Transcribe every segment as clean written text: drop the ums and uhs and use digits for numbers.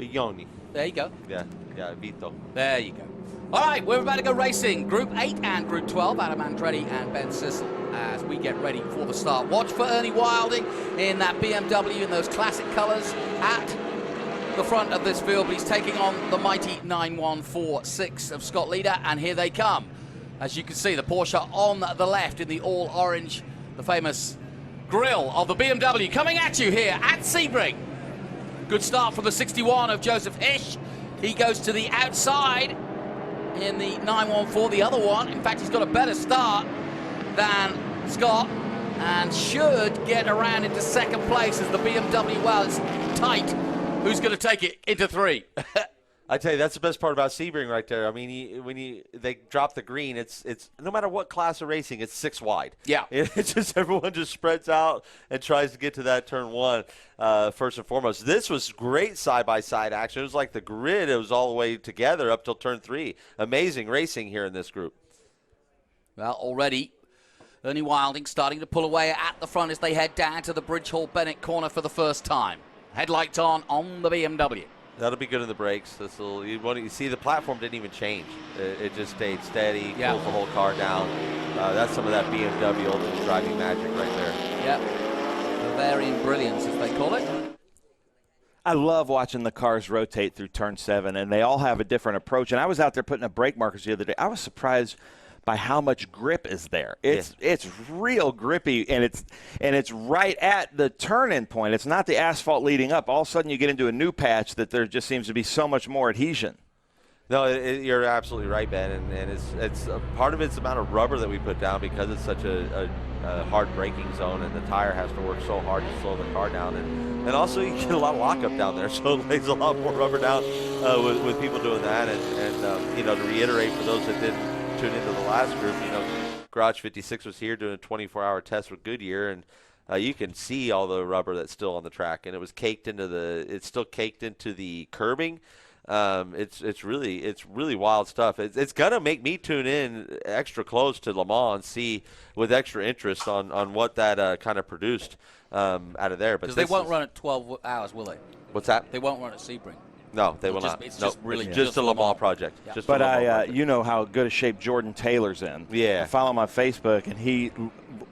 Vignoni. There you go. Yeah, Vito. There you go. All right, we're about to go racing. Group 8 and Group 12, Adam Andretti and Ben Sissel, as we get ready for the start. Watch for Ernie Wilding in that BMW in those classic colors at the front of this field. But he's taking on the mighty 9146 of Scott Leader, and here they come. As you can see, the Porsche on the left in the all orange, the famous grille of the BMW coming at you here at Sebring. Good start from the 61 of Joseph Hish. He goes to the outside in the 914, the other one. In fact, he's got a better start than Scott and should get around into second place as the BMW, well, it's tight. Who's going to take it into 3? I tell you, that's the best part about Sebring right there. I mean, when they drop the green, it's no matter what class of racing, it's 6 wide. Yeah. It's just everyone just spreads out and tries to get to that turn 1 first and foremost. This was great side-by-side action. It was like the grid. It was all the way together up till turn 3. Amazing racing here in this group. Well, already Ernie Wilding starting to pull away at the front as they head down to the Bridge Hall Bennett corner for the first time. Headlights on the BMW. That'll be good in the brakes. You see the platform didn't even change. It just stayed steady, pulls the whole car down. That's some of that BMW ultimate driving magic right there. Yep. Bavarian brilliance, as they call it. I love watching the cars rotate through turn 7, and they all have a different approach. And I was out there putting up brake markers the other day. I was surprised by how much grip is there. It's real grippy, and it's right at the turn-in point. It's not the asphalt leading up. All of a sudden you get into a new patch that there just seems to be so much more adhesion. No, you're absolutely right, Ben, and it's part of it's the amount of rubber that we put down because it's such a hard braking zone, and the tire has to work so hard to slow the car down, and also you get a lot of lockup down there, so it lays a lot more rubber down with people doing that, and to reiterate for those that didn't tune into the last group, Garage 56 was here doing a 24-hour test with Goodyear, and you can see all the rubber that's still on the track, and it's still caked into the curbing. It's really wild stuff. It's gonna make me tune in extra close to Le Mans and see with extra interest on what that kind of produced out of there. Because they won't run at 12 hours, will they? What's that? They won't run at Sebring. No, they will not. It's just really just a Le Mans project. Yeah. Just but you know how good a shape Jordan Taylor's in. Yeah. I follow him on Facebook, and he,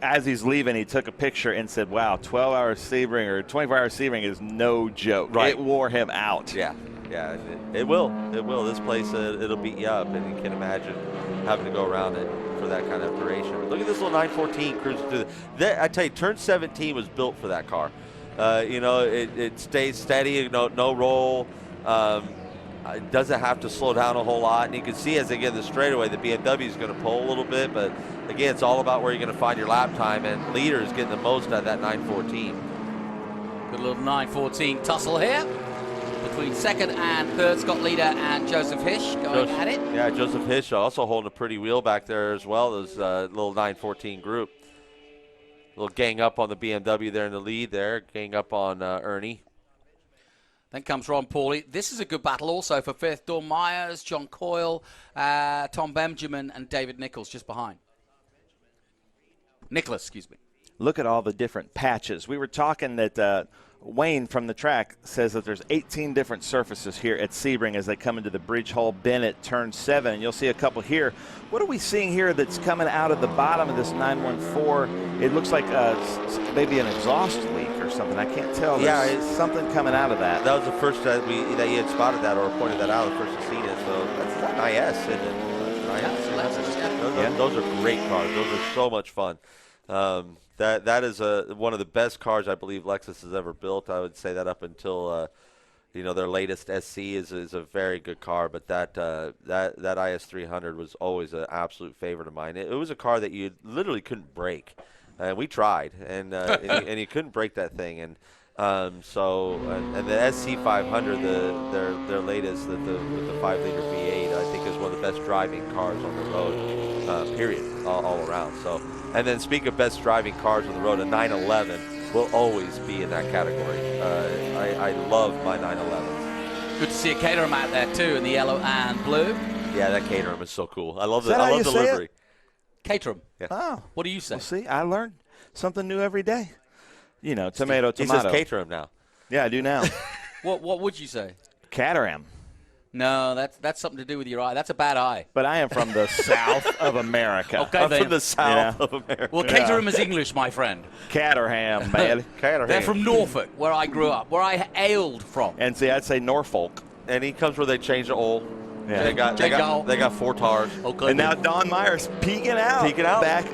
as he's leaving, he took a picture and said, "Wow, 12-hour Sebring or 24-hour Sebring is no joke." Right. It wore him out. Yeah, it will. It will. This place, it'll beat you up, and you can imagine having to go around it for that kind of duration. But look at this little 914 cruising through. I tell you, turn 17 was built for that car. It stays steady, no roll. It doesn't have to slow down a whole lot, and you can see as they get in the straightaway, the BMW is going to pull a little bit, but again, it's all about where you're going to find your lap time, and Leader is getting the most out of that 914. Good little 914 tussle here between second and third. Scott Leader and Joseph Hish going at it. Yeah, Joseph Hish also holding a pretty wheel back there as well as little 914 group. A little gang up on the BMW there in the lead there, gang up on Ernie. Then comes Ron Pauly. This is a good battle also for fifth. Dawn Myers, John Coyle, Tom Benjamin, and David Nichols just behind. Nicholas, excuse me. Look at all the different patches. We were talking that Wayne from the track says that there's 18 different surfaces here at Sebring as they come into the Bridge Hall Bennett turn 7. And you'll see a couple here. What are we seeing here that's coming out of the bottom of this 914? It looks like maybe an exhaust leak or something. I can't tell. There's something coming out of that. That was the first that you had spotted that or pointed that out, the first to see it. So that's an IS, isn't it? Those are great cars. Those are so much fun. That is one of the best cars I believe Lexus has ever built. I would say that up until their latest SC is a very good car, but that IS 300 was always an absolute favorite of mine. It was a car that you literally couldn't break, and we tried, and you couldn't break that thing. And the SC 500, their latest, with the 5-liter V8, I think is one of the best driving cars on the road, period, all around. So. And then speak of best driving cars on the road, a 911 will always be in that category. I love my 911. Good to see a Caterham out there too in the yellow and blue. Yeah, that Caterham is so cool. I love the livery. Caterham. Yeah. Oh. What do you say? Well, see, I learned something new every day. Tomato. He says Caterham now. Yeah, I do now. What would you say? Caterham. No, that's something to do with your eye. That's a bad eye. But I am from the south of America. Okay, I'm then. from the south of America. Well, Caterham is English, my friend. Caterham, man. Caterham. They're from Norfolk, where I grew up, where I hailed from. And see, I'd say Norfolk. And he comes where they change the oil. Yeah. They got 4 tires. Okay. And now Don Myers peeking out.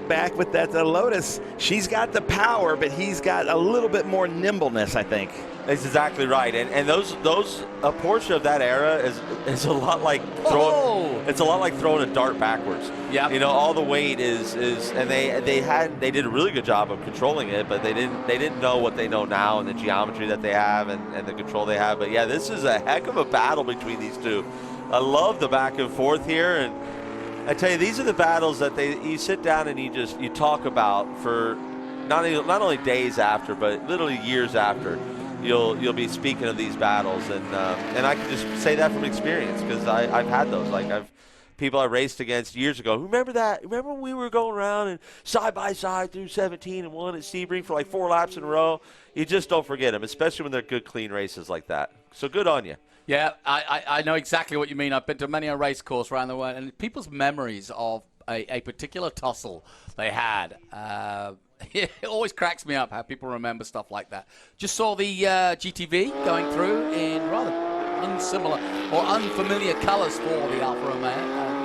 Back with that Lotus. She's got the power, but he's got a little bit more nimbleness, I think. That's exactly right. And those a Porsche of that era is a lot like throwing a dart backwards. Yeah. You know, all the weight is and they did a really good job of controlling it, but they didn't know what they know now and the geometry that they have and the control they have. But yeah, this is a heck of a battle between these two. I love the back and forth here, and I tell you, these are the battles that you sit down and you talk about for not only days after, but literally years after. You'll be speaking of these battles, and I can just say that from experience because I've had those. Like people I raced against years ago. Remember that? Remember when we were going around and side by side through 17 and 1 at Sebring for like 4 laps in a row? You just don't forget them, especially when they're good, clean races like that. So good on you. Yeah, I know exactly what you mean. I've been to many a race course around the world, and people's memories of a particular tussle they had. It always cracks me up how people remember stuff like that. Just saw the GTV going through in rather unsimilar or unfamiliar colors for the Alfa Romeo. You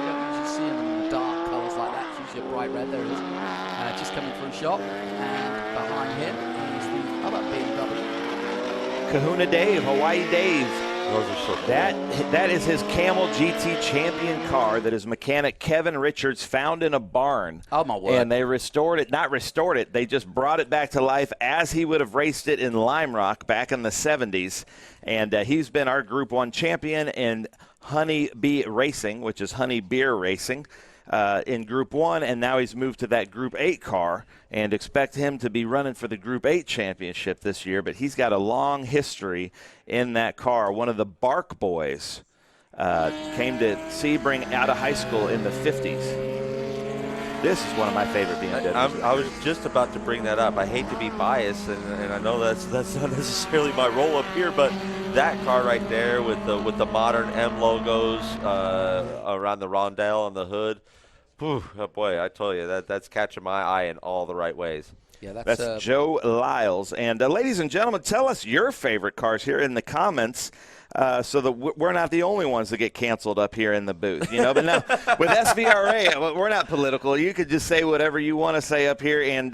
don't usually see them in the dark colors like that. It's usually a bright red. There it is. Just coming through shot. And behind him is the other BMW. Kahuna Dave, Hawaii Dave. Those are so cool. That is his Camel GT champion car that his mechanic Kevin Richards found in a barn. Oh, my word. And they not restored it, they just brought it back to life as he would have raced it in Lime Rock back in the 70s. And he's been our Group 1 champion in Honey Bee Racing, which is Honey Beer Racing, in Group 1, and now he's moved to that Group 8 car, and expect him to be running for the Group 8 championship this year. But he's got a long history in that car. One of the Bark boys came to Sebring out of high school in the 50s. This is one of my favorite BMWs. I was just about to bring that up. I hate to be biased, and I know that's not necessarily my role up here, but that car right there with the modern M logos around the rondelle on the hood, whew, oh boy, I tell you, that's catching my eye in all the right ways. Yeah, that's Joe Lyles. And ladies and gentlemen, tell us your favorite cars here in the comments. So that we're not the only ones that get canceled up here in the booth, you know. But now with SVRA, we're not political. You could just say whatever you want to say up here, and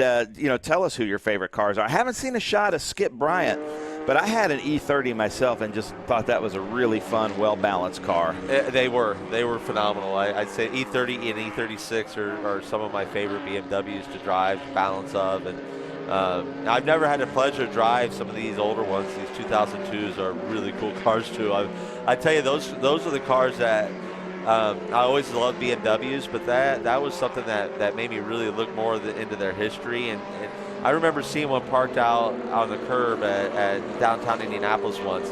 tell us who your favorite cars are. I haven't seen a shot of Skip Bryant, but I had an E30 myself and just thought that was a really fun, well-balanced car. They were phenomenal. I'd say E30 and E36 are some of my favorite BMWs to drive, balance of, and I've never had the pleasure to drive some of these older ones. These 2002s are really cool cars too. I tell you, those are the cars that I always loved BMWs, but that was something that made me really look more into their history. And I remember seeing one parked out on the curb at downtown Indianapolis once,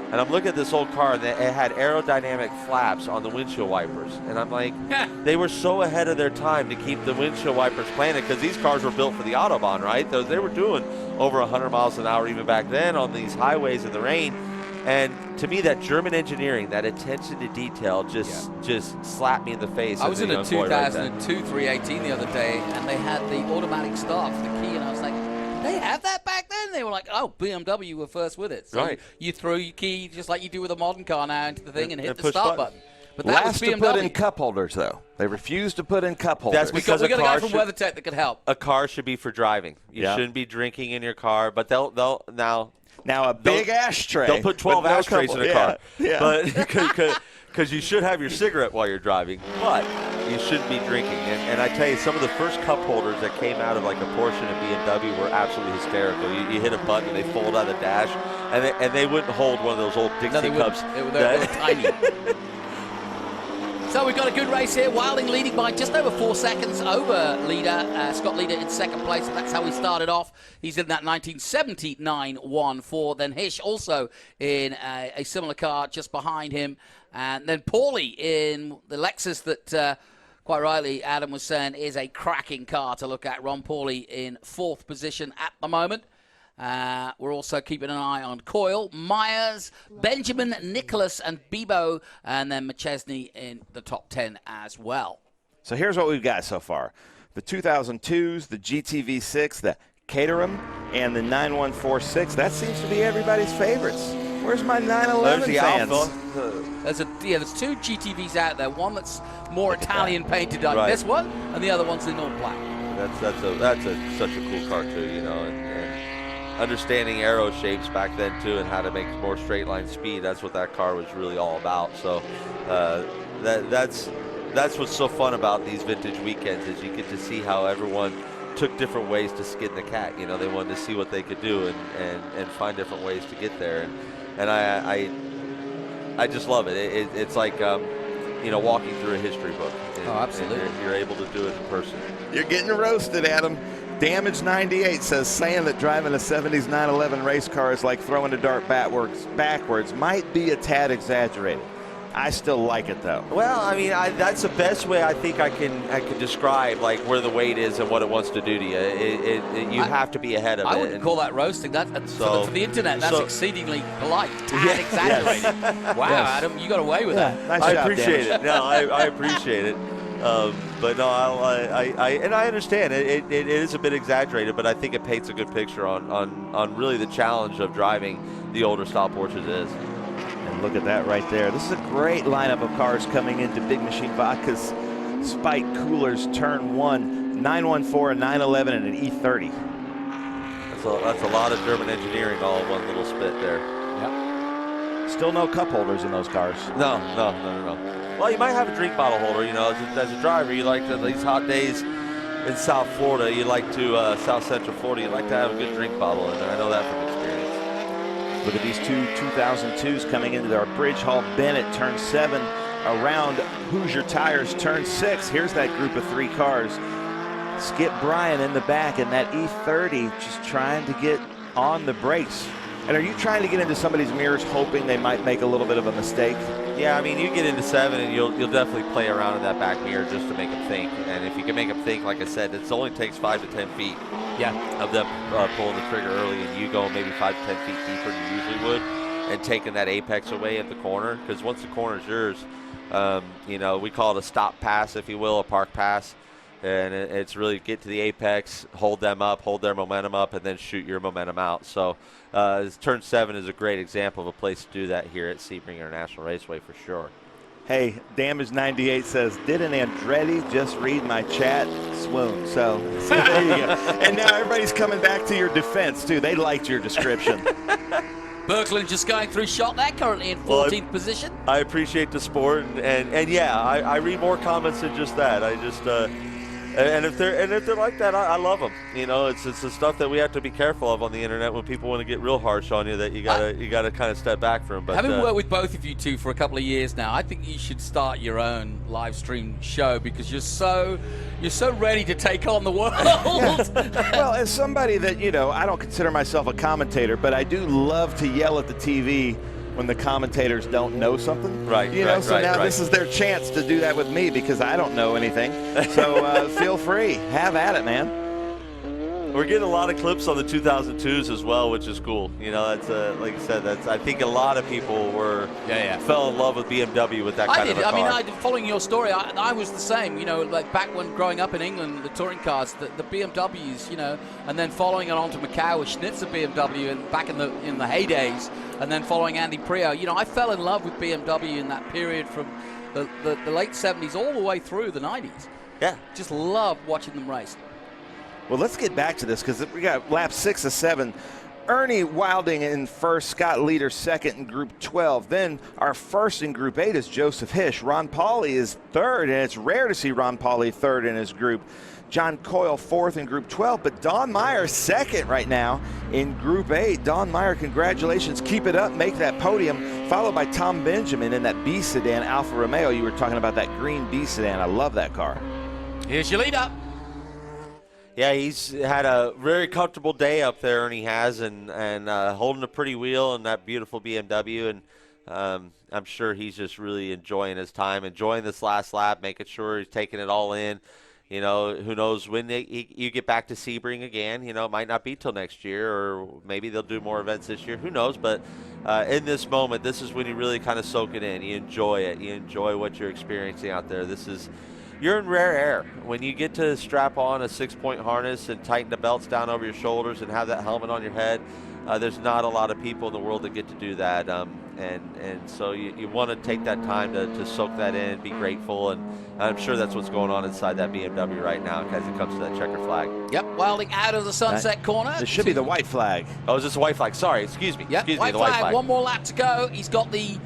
and I'm looking at this old car, and it had aerodynamic flaps on the windshield wipers. And I'm like, they were so ahead of their time to keep the windshield wipers planted, because these cars were built for the Autobahn, right? They were doing over 100 miles an hour even back then on these highways in the rain. And to me, that German engineering, that attention to detail just slapped me in the face. I was in a 2002 318 the other day, and they had the automatic start for the key, and I was like, they have that back then? They were like, oh, BMW were first with it. So right. You throw your key, just like you do with a modern car now, into the thing and hit the start button. But that last was BMW. to put in cup holders, though. They refused to put in cup holders. That's because we got a guy from WeatherTech that could help. A car should be for driving. You shouldn't be drinking in your car, but they'll now a big ashtray. They'll put 12 ashtrays in a car. Yeah. But because you should have your cigarette while you're driving, but you shouldn't be drinking. And I tell you, some of the first cup holders that came out of like a Porsche and a BMW were absolutely hysterical. You hit a button and they fold out of the dash, and they wouldn't hold one of those old Dixie cups. They were tiny. So we've got a good race here. Wilding leading by just over 4 seconds over leader. Scott Leader in second place. That's how we started off. He's in that 1979 1-4. Then Hish also in a similar car just behind him. And then Paulie in the Lexus that, quite rightly, Adam was saying is a cracking car to look at. Ron Paulie in fourth position at the moment. We're also keeping an eye on Coyle, Myers, Benjamin, Nicholas, and Bebo, and then McChesney in the top 10 as well. So here's what we've got so far. The 2002s, the GTV6, the Caterham, and the 9146. That seems to be everybody's favorites. Where's my 911 fans? There's two GTVs out there. One that's more Italian painted like this one, and the other one's in all black. That's such a cool car too, you know, and understanding aero shapes back then too, and how to make more straight line speed. That's what that car was really all about. So that's what's so fun about these vintage weekends, is you get to see how everyone took different ways to skin the cat. You know, they wanted to see what they could do and find different ways to get there. And I just love it. It's like you know, walking through a history book. And, absolutely. And you're able to do it in person. You're getting roasted, Adam. Damage 98 says saying that driving a 70s 911 race car is like throwing a dart backwards might be a tad exaggerated. I still like it though. Well, I mean, that's the best way I think I can describe like where the weight is and what it wants to do to you. You have to be ahead of it. I wouldn't call that roasting. For the internet, that's exceedingly polite and exaggerated. Yes. Wow, yes. Adam, you got away with that. Nice I job, appreciate Damage. it. No, I appreciate it. But no, I understand it is a bit exaggerated, but I think it paints a good picture on really the challenge of driving the older style Porsches is. And look at that right there. This is a great lineup of cars coming into Big Machine Vodka's Spike Coolers Turn 1, 914, a 911, and an E30. That's a lot of German engineering all in one little spit there. Yep. Still no cup holders in those cars. No. Well, you might have a drink bottle holder. You know, as a driver, you like to, these hot days in South Florida, you like to South Central Florida, you like to have a good drink bottle in there. I know that from experience. Look at these two 2002s coming into our Bridge Hall Bennett Turn 7 around Hoosier Tires Turn 6. Here's that group of three cars. Skip Bryan in the back in that E30 just trying to get on the brakes. And are you trying to get into somebody's mirrors hoping they might make a little bit of a mistake? Yeah, I mean, you get into 7 and you'll definitely play around in that back mirror just to make them think. And if you can make them think, like I said, it only takes 5 to 10 feet of them pulling the trigger early, and you go maybe 5 to 10 feet deeper than you usually would, and taking that apex away at the corner. Because once the corner is yours, you know, we call it a stop pass, if you will, a park pass. And it's really get to the apex, hold them up, hold their momentum up, and then shoot your momentum out. So Turn 7 is a great example of a place to do that here at Sebring International Raceway for sure. Hey, Damage 98 says, didn't Andretti just read my chat? Swoon. So there you go. And now everybody's coming back to your defense, too. They liked your description. Berkland just going through shot there, currently in 14th position. I appreciate the sport, and yeah, I read more comments than just that. I just and if they're like that, I love them. You know, it's the stuff that we have to be careful of on the internet when people want to get real harsh on you. That you gotta kind of step back from. But having worked with both of you two for a couple of years now, I think you should start your own live stream show, because you're so ready to take on the world. Well, as somebody that, you know, I don't consider myself a commentator, but I do love to yell at the TV when the commentators don't know something. Right. You know, so now this is their chance to do that with me, because I don't know anything. So feel free. Have at it, man. We're getting a lot of clips on the 2002s as well, which is cool. You know, that's like I said, I think a lot of people fell in love with BMW with that kind of a car. I mean, following your story, I was the same. You know, like back when growing up in England, the touring cars, the BMWs, you know, and then following it on to Macau with Schnitzer BMW, and back in the heydays, and then following Andy Prio. You know, I fell in love with BMW in that period from the late 70s all the way through the 90s. Yeah. Just loved watching them race. Well, let's get back to this, because we got lap 6 of 7. Ernie Wilding in first, Scott Leader second in Group 12. Then our first in Group 8 is Joseph Hish. Ron Pauly is third, and it's rare to see Ron Pauly third in his group. John Coyle fourth in Group 12, but Don Meyer second right now in Group 8. Don Meyer, congratulations. Keep it up. Make that podium. Followed by Tom Benjamin in that B sedan Alfa Romeo. You were talking about that green B sedan. I love that car. Here's your leader. Yeah, he's had a very comfortable day up there, and he has, and holding a pretty wheel in that beautiful BMW, and I'm sure he's just really enjoying his time, enjoying this last lap, making sure he's taking it all in. You know, who knows when you get back to Sebring again. You know, it might not be till next year, or maybe they'll do more events this year. Who knows? But in this moment, this is when you really kind of soak it in. You enjoy it. You enjoy what you're experiencing out there. You're in rare air. When you get to strap on a 6-point harness and tighten the belts down over your shoulders and have that helmet on your head, there's not a lot of people in the world that get to do that. And so you want to take that time to soak that in, be grateful, and I'm sure that's what's going on inside that BMW right now as it comes to that checker flag. Yep, Wilding out of the sunset corner. This should be the white flag. Oh, is this a white flag? Sorry, excuse me. Yep, Excuse white me, the white flag. One more lap to go. He's got the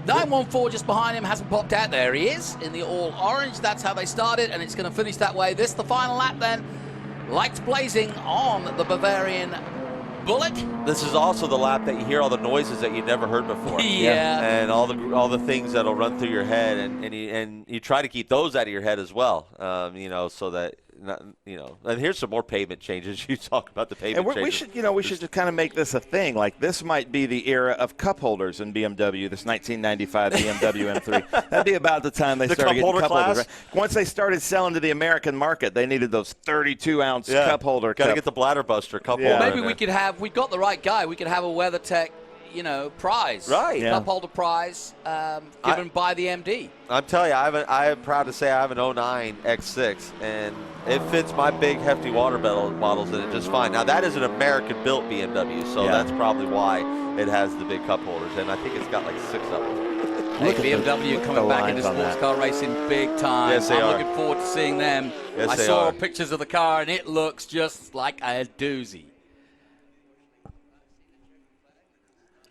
914 just behind him, hasn't popped out. There he is in the all orange. That's how they started, and it's going to finish that way. This the final lap then. Lights blazing on the Bavarian Bullet. This is also the lap that you hear all the noises that you never heard before. Yeah. And all the things that'll run through your head, and you try to keep those out of your head as well. You know, so that and here's some more pavement changes. You talk about the pavement And changes. we should just kind of make this a thing. Like, this might be the era of cup holders in BMW. This 1995 BMW M3. That'd be about the time they started getting cup holders. Right? Once they started selling to the American market, they needed those 32-ounce cup holder. Got to get the bladder buster cup Well, holder. maybe we've got the right guy. We could have a WeatherTech, prize. Right. Yeah. Cup holder prize given by the MD. I'm telling you, I am proud to say I have an 09 X6, and it fits my big, hefty water bottles in it just fine. Now, that is an American-built BMW, so that's probably why it has the big cup holders, and I think it's got like 6 of them. Hey, BMW coming back into sports car racing big time. Yes, they I'm are. looking forward to seeing them. Yes, I they saw are. pictures of the car, and it looks just like a doozy.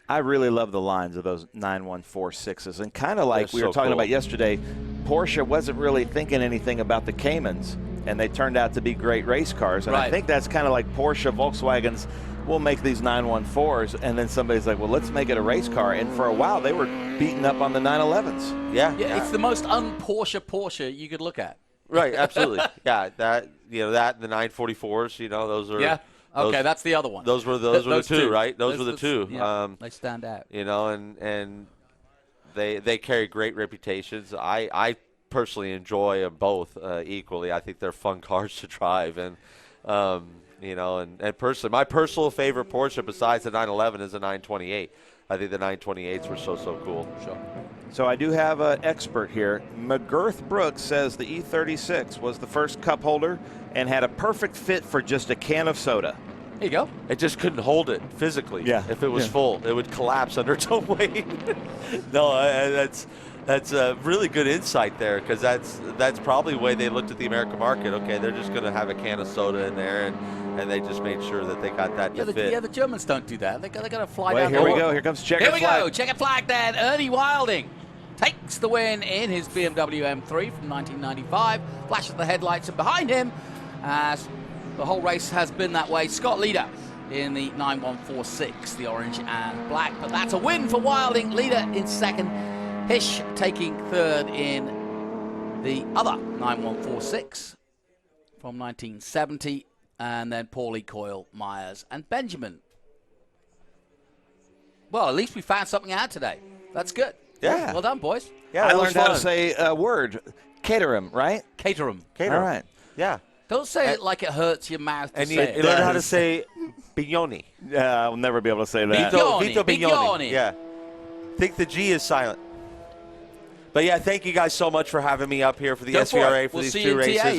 I really love the lines of those 9146s, and kind of like They're we were so talking cool. about yesterday, Porsche wasn't really thinking anything about the Caymans, and they turned out to be great race cars. And I Right. think that's kind of like Porsche, Volkswagens. We'll make these 914s, and then somebody's like, well, let's make it a race car. And for a while, they were beating up on the 911s. Yeah. Yeah, it's the most Porsche you could look at. Right, absolutely. that and the 944s, those are. Yeah. Okay, those- that's the other one. Those were the two, right? Those were the two. Yeah, they stand out. And they carry great reputations. I personally enjoy them both equally. I think they're fun cars to drive, and and personally, my personal favorite Porsche besides the 911 is the 928. I think the 928s were so cool. Sure. So I do have an expert here. McGirth Brooks says the E36 was the first cup holder and had a perfect fit for just a can of soda. Here you go. It just couldn't hold it physically. Yeah. If it was full, it would collapse under its own weight. No, that's a really good insight there, because that's probably the way they looked at the American market. Okay, they're just going to have a can of soda in there, and they just made sure that they got that to fit. The Germans don't do that. They got to fly Wait, down. here we go. Here comes checkered Here we flag. go. Checkered flag then. Ernie Wilding takes the win in his BMW M3 from 1995. Flashes the headlights, and behind him, as the whole race has been that way, Scott Leader in the 9146, the orange and black. But that's a win for Wilding. Leader in second. Hish taking third in the other 9146 from 1970. And then Paulie, Coyle, Myers, and Benjamin. Well, at least we found something out today. That's good. Yeah. Well done, boys. Yeah, I that was learned how to fun. say a word. Caterham, right? Caterham. Cater 'em. All right. Yeah. Don't say it like it hurts your mouth to And say you it. learn how to say bignoni. Yeah, I'll never be able to say that. Bignoni. Bignoni. Yeah. Think the G is silent. But yeah, thank you guys so much for having me up here for the Go for SVRA it. for We'll these see two you in TA, races. yeah.